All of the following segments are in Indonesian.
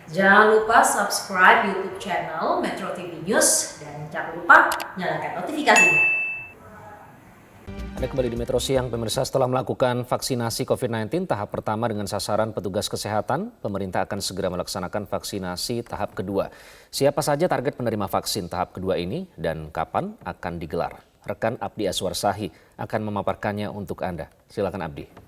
Jangan lupa subscribe YouTube channel Metro TV News dan jangan lupa nyalakan notifikasinya. Anda kembali di Metro Siang, pemirsa. Setelah melakukan vaksinasi COVID-19 tahap pertama dengan sasaran petugas kesehatan, pemerintah akan segera melaksanakan vaksinasi tahap kedua. Siapa saja target penerima vaksin tahap kedua ini dan kapan akan digelar? Rekan Abdi Aswarsahi akan memaparkannya untuk Anda. Silakan Abdi.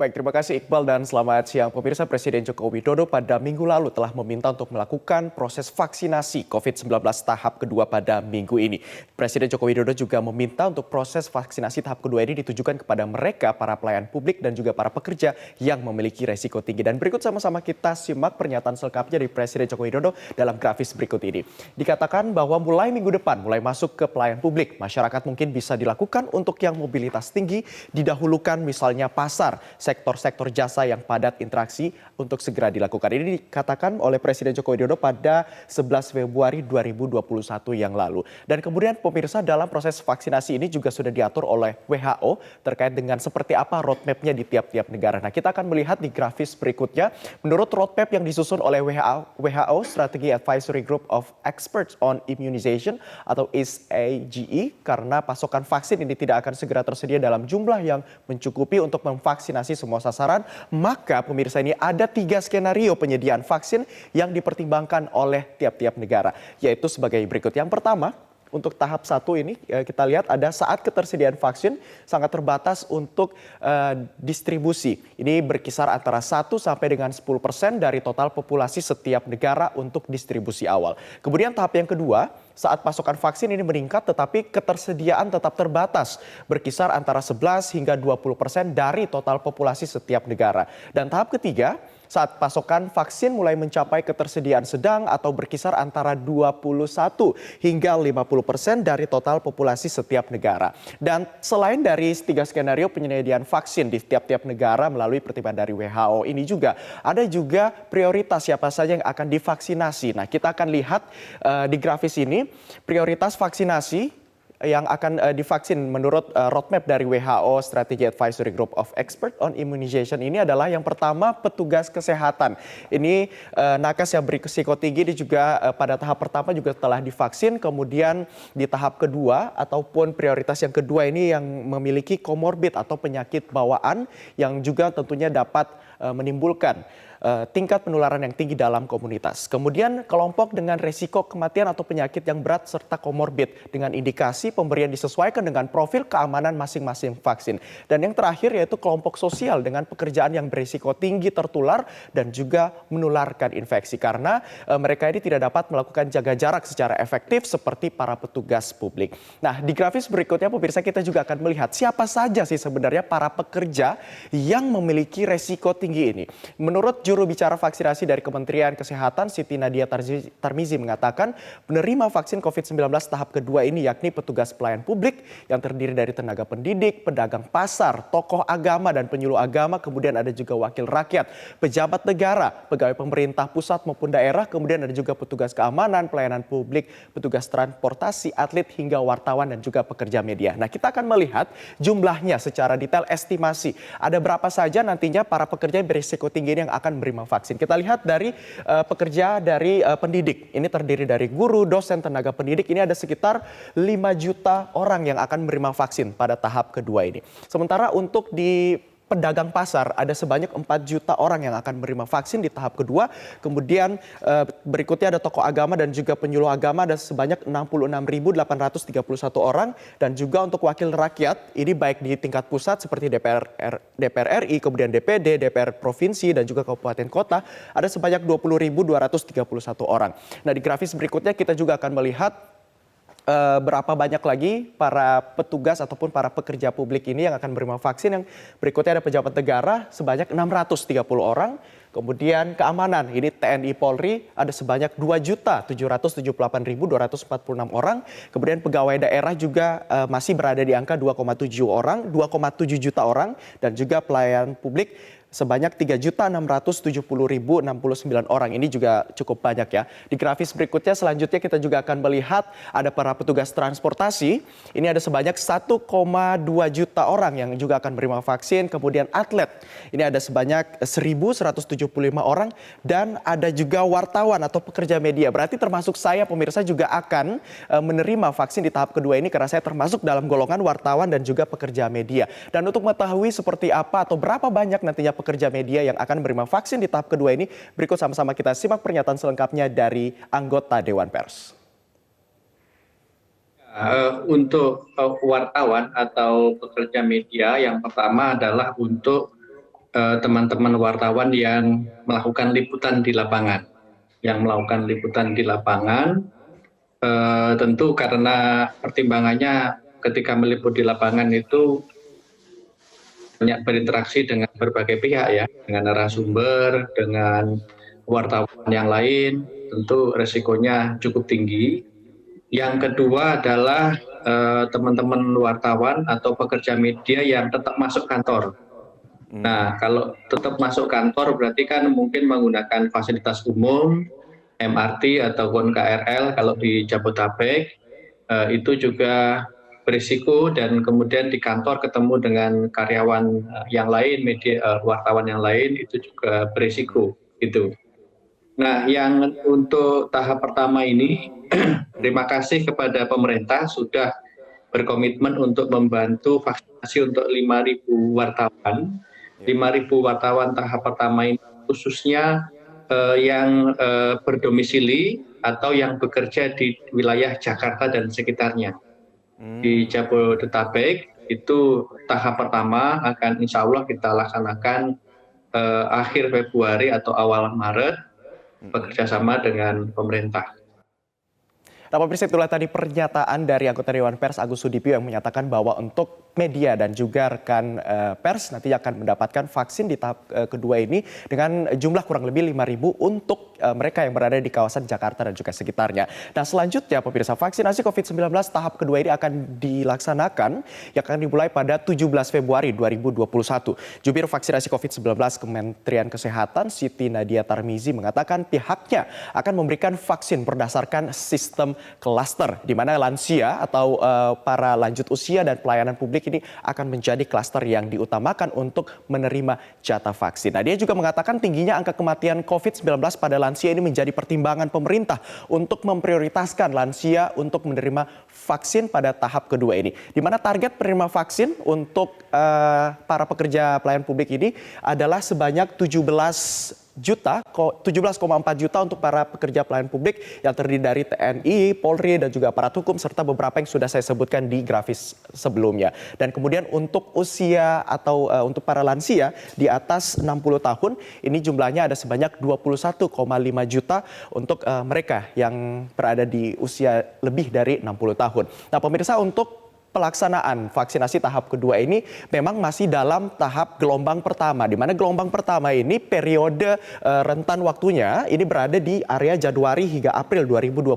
Baik, terima kasih Iqbal dan selamat siang. Pemirsa, Presiden Joko Widodo pada minggu lalu telah meminta untuk melakukan proses vaksinasi COVID-19 tahap kedua pada minggu ini. Presiden Joko Widodo juga meminta untuk proses vaksinasi tahap kedua ini ditujukan kepada mereka, para pelayan publik dan juga para pekerja yang memiliki resiko tinggi. Dan berikut sama-sama kita simak pernyataan selengkapnya dari Presiden Joko Widodo dalam grafis berikut ini. Dikatakan bahwa mulai minggu depan, mulai masuk ke pelayan publik, masyarakat mungkin bisa dilakukan untuk yang mobilitas tinggi, didahulukan misalnya pasar, sektor-sektor jasa yang padat interaksi untuk segera dilakukan. Ini dikatakan oleh Presiden Joko Widodo pada 11 Februari 2021 yang lalu. Dan kemudian pemirsa, dalam proses vaksinasi ini juga sudah diatur oleh WHO terkait dengan seperti apa roadmap-nya di tiap-tiap negara. Nah, kita akan melihat di grafis berikutnya. Menurut roadmap yang disusun oleh WHO Strategy Advisory Group of Experts on Immunization atau SAGE, karena pasokan vaksin ini tidak akan segera tersedia dalam jumlah yang mencukupi untuk memvaksinasi semua sasaran, maka pemirsa, ini ada 3 skenario penyediaan vaksin yang dipertimbangkan oleh tiap-tiap negara, yaitu sebagai berikut. Yang pertama, untuk tahap 1 ini kita lihat ada saat ketersediaan vaksin sangat terbatas untuk distribusi. Ini berkisar antara 1 sampai dengan 10% dari total populasi setiap negara untuk distribusi awal. Kemudian tahap yang kedua, saat pasokan vaksin ini meningkat tetapi ketersediaan tetap terbatas, berkisar antara 11 hingga 20% dari total populasi setiap negara. Dan tahap ketiga, saat pasokan vaksin mulai mencapai ketersediaan sedang atau berkisar antara 21 hingga 50% dari total populasi setiap negara. Dan selain dari 3 skenario penyediaan vaksin di tiap-tiap negara melalui pertimbangan dari WHO ini juga ada juga prioritas siapa saja yang akan divaksinasi. Nah, kita akan lihat di grafis ini prioritas vaksinasi yang akan divaksin menurut roadmap dari WHO Strategy Advisory Group of Experts on Immunization ini adalah yang pertama petugas kesehatan. Ini nakes yang berisiko tinggi ini juga pada tahap pertama juga telah divaksin, kemudian di tahap kedua ataupun prioritas yang kedua ini yang memiliki komorbid atau penyakit bawaan yang juga tentunya dapat menimbulkan tingkat penularan yang tinggi dalam komunitas. Kemudian kelompok dengan resiko kematian atau penyakit yang berat serta komorbid dengan indikasi pemberian disesuaikan dengan profil keamanan masing-masing vaksin. Dan yang terakhir yaitu kelompok sosial dengan pekerjaan yang berisiko tinggi tertular dan juga menularkan infeksi karena mereka ini tidak dapat melakukan jaga jarak secara efektif seperti para petugas publik. Nah, di grafis berikutnya pemirsa kita juga akan melihat siapa saja sih sebenarnya para pekerja yang memiliki resiko tinggi ini. Menurut juru bicara vaksinasi dari Kementerian Kesehatan Siti Nadia Tarmizi mengatakan penerima vaksin COVID-19 tahap kedua ini yakni petugas pelayan publik yang terdiri dari tenaga pendidik, pedagang pasar, tokoh agama dan penyuluh agama, kemudian ada juga wakil rakyat, pejabat negara, pegawai pemerintah pusat maupun daerah, kemudian ada juga petugas keamanan, pelayanan publik, petugas transportasi, atlet hingga wartawan dan juga pekerja media. Nah, kita akan melihat jumlahnya secara detail, estimasi ada berapa saja nantinya para pekerja yang berisiko tinggi ini yang akan menerima vaksin. Kita lihat dari pekerja dari pendidik. Ini terdiri dari guru, dosen, tenaga pendidik. Ini ada sekitar 5 juta orang yang akan menerima vaksin pada tahap kedua ini. Sementara untuk di pedagang pasar ada sebanyak 4 juta orang yang akan menerima vaksin di tahap kedua. Kemudian berikutnya ada tokoh agama dan juga penyuluh agama ada sebanyak 66.831 orang. Dan juga untuk wakil rakyat ini baik di tingkat pusat seperti DPR RI, kemudian DPD, DPR provinsi dan juga kabupaten kota ada sebanyak 20.231 orang. Nah, di grafis berikutnya kita juga akan melihat berapa banyak lagi para petugas ataupun para pekerja publik ini yang akan menerima vaksin. Yang berikutnya ada pejabat negara sebanyak 630 orang. Kemudian keamanan, ini TNI Polri ada sebanyak 2.778.246 orang. Kemudian pegawai daerah juga masih berada di angka 2,7 juta orang. Dan juga pelayan publik sebanyak 3.670.069 orang. Ini juga cukup banyak ya. Di grafis berikutnya selanjutnya kita juga akan melihat ada para petugas transportasi. Ini ada sebanyak 1,2 juta orang yang juga akan menerima vaksin. Kemudian atlet, ini ada sebanyak 1.175 orang. Dan ada juga wartawan atau pekerja media. Berarti termasuk saya pemirsa juga akan menerima vaksin di tahap kedua ini karena saya termasuk dalam golongan wartawan dan juga pekerja media. Dan untuk mengetahui seperti apa atau berapa banyak nantinya pekerja media yang akan menerima vaksin di tahap kedua ini, berikut sama-sama kita simak pernyataan selengkapnya dari anggota Dewan Pers. Untuk wartawan atau pekerja media, yang pertama adalah untuk teman-teman wartawan yang melakukan liputan di lapangan. Tentu karena pertimbangannya ketika meliput di lapangan itu banyak berinteraksi dengan berbagai pihak ya, dengan narasumber, dengan wartawan yang lain, tentu resikonya cukup tinggi. Yang kedua adalah teman-teman wartawan atau pekerja media yang tetap masuk kantor. Nah, kalau tetap masuk kantor berarti kan mungkin menggunakan fasilitas umum, MRT ataupun KRL kalau di Jabodetabek, itu juga berisiko, dan kemudian di kantor ketemu dengan karyawan yang lain, media wartawan yang lain, itu juga berisiko gitu. Nah, yang untuk tahap pertama ini terima kasih kepada pemerintah sudah berkomitmen untuk membantu vaksinasi untuk 5.000 wartawan. 5.000 wartawan tahap pertama ini khususnya yang berdomisili atau yang bekerja di wilayah Jakarta dan sekitarnya. Di Jabodetabek itu tahap pertama akan insya Allah kita laksanakan akhir Februari atau awal Maret bekerjasama dengan pemerintah. Nah, pemirsa, itulah tadi pernyataan dari anggota Dewan Pers Agus Sudipyo yang menyatakan bahwa untuk media dan juga rekan pers nanti akan mendapatkan vaksin di tahap kedua ini dengan jumlah kurang lebih 5.000 untuk mereka yang berada di kawasan Jakarta dan juga sekitarnya. Nah, selanjutnya pemirsa, vaksinasi COVID-19 tahap kedua ini akan dilaksanakan yang akan dimulai pada 17 Februari 2021. Jubir vaksinasi COVID-19 Kementerian Kesehatan Siti Nadia Tarmizi mengatakan pihaknya akan memberikan vaksin berdasarkan sistem klaster, di mana lansia atau para lanjut usia dan pelayanan publik ini akan menjadi klaster yang diutamakan untuk menerima jatah vaksin. Nah, dia juga mengatakan tingginya angka kematian COVID-19 pada lansia ini menjadi pertimbangan pemerintah untuk memprioritaskan lansia untuk menerima vaksin pada tahap kedua ini. Di mana target penerima vaksin untuk para pekerja pelayanan publik ini adalah sebanyak 17,4 juta untuk para pekerja pelayanan publik yang terdiri dari TNI, Polri, dan juga aparat hukum, serta beberapa yang sudah saya sebutkan di grafis sebelumnya. Dan kemudian untuk usia atau untuk para lansia di atas 60 tahun, ini jumlahnya ada sebanyak 21,5 juta untuk mereka yang berada di usia lebih dari 60 tahun. Nah, pemirsa, untuk pelaksanaan vaksinasi tahap kedua ini memang masih dalam tahap gelombang pertama, di mana gelombang pertama ini periode rentan waktunya ini berada di area Januari hingga April 2021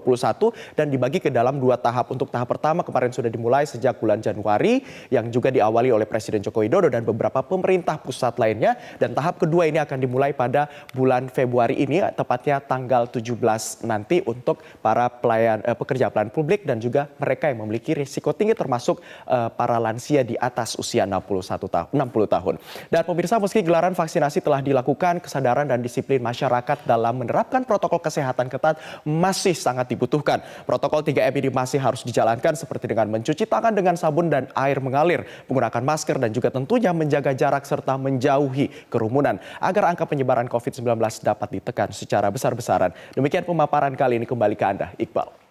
dan dibagi ke dalam dua tahap. Untuk tahap pertama kemarin sudah dimulai sejak bulan Januari yang juga diawali oleh Presiden Joko Widodo dan beberapa pemerintah pusat lainnya, dan tahap kedua ini akan dimulai pada bulan Februari ini, tepatnya tanggal 17 nanti untuk para pekerja pelayanan publik dan juga mereka yang memiliki risiko tinggi termasuk para lansia di atas usia 60 tahun. Dan pemirsa, meski gelaran vaksinasi telah dilakukan, kesadaran dan disiplin masyarakat dalam menerapkan protokol kesehatan ketat masih sangat dibutuhkan. Protokol 3M ini masih harus dijalankan seperti dengan mencuci tangan dengan sabun dan air mengalir, menggunakan masker dan juga tentunya menjaga jarak serta menjauhi kerumunan agar angka penyebaran COVID-19 dapat ditekan secara besar-besaran. Demikian pemaparan kali ini, kembali ke Anda, Iqbal.